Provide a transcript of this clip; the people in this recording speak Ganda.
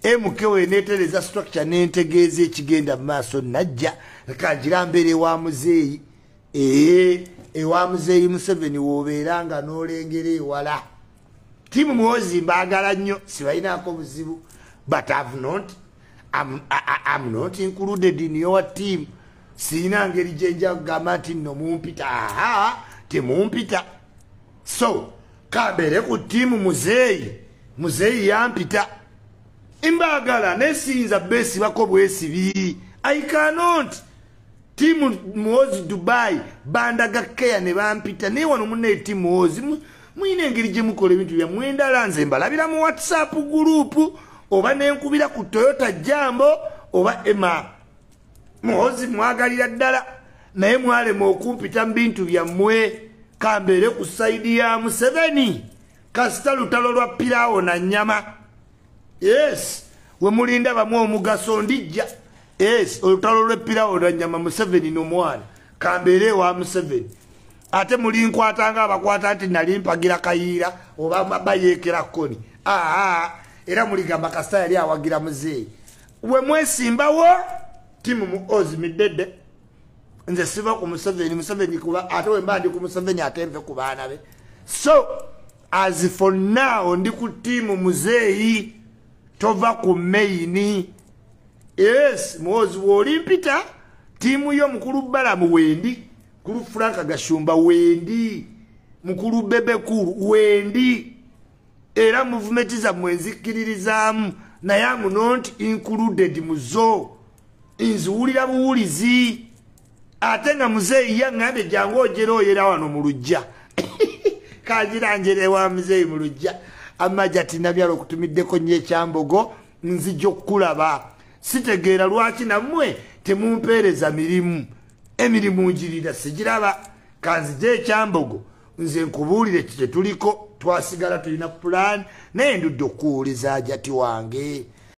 MK wenetereza structure nentegeeze ekigenda maaso najja kanjira mbere wa muzeeyi ewa muzeeyi Museveni wobeeranga n'olengera ewala timu Muhoozi mbaagala nnyo sibalinaako buzibu but I'm not included in your team sina ngeri jenja kugamba nti nno mumpita temumpita so kabere ku timu muzeeyi yampita imbagala nesinza besi bako bwesibi I cannot timu Muhoozi Dubai bandaga kea ne bampita ne wano munne timu Muhoozi mwine engeri gye mukola ebintu bya mwendala nze mbalabira mu WhatsApp group oba nenkubira ku Toyota Jambo oba Emma Muhoozi mwagalira ddala naye mwalema okumpita mu bintu byammwe kambere ku side ya Museveni kasita lutalo lwa Pilawo na nyama yes we mulinda bamwe omugaso ndijja yes olutalo lwa Pilawo na nyama Museveni n'omwana kambere wa Museveni ate mulinkwatanga abakwata ati nali mpagira kayiira oba bayekera koni era muligamba kasita yali awagira muzeeyi we mwesimbawo timu Muhoozi midede nze siva ku Museveni kuba ate we mbandi ku Museveni atemve ku baana be so as for now ndi ku timu muzeeyi tova ku maini yes Muhoozi wolimpita timu yo mukulu Balamu wendi mukulu Frank Gashumba wendi mukulu Bebekulu wendi era movement za mwenzikiririzamu naye am not included muzo inzuulira buwulizi ate nga muzeeyi yaŋŋambye jangu ojera oyera wano mu lujja kanjirangere wa muzeeyi mu lujja amajja tinabyala okutumiddeko nnyo ekyambogo nzijja okukulaba sitegeera lwaki nammwe temumpeereza emirimu njirira sigiraba kanzija ekyambogo nze nkubuulire kye tuliko twasigala tulina plan naye ndudde okuwuliza ajati wange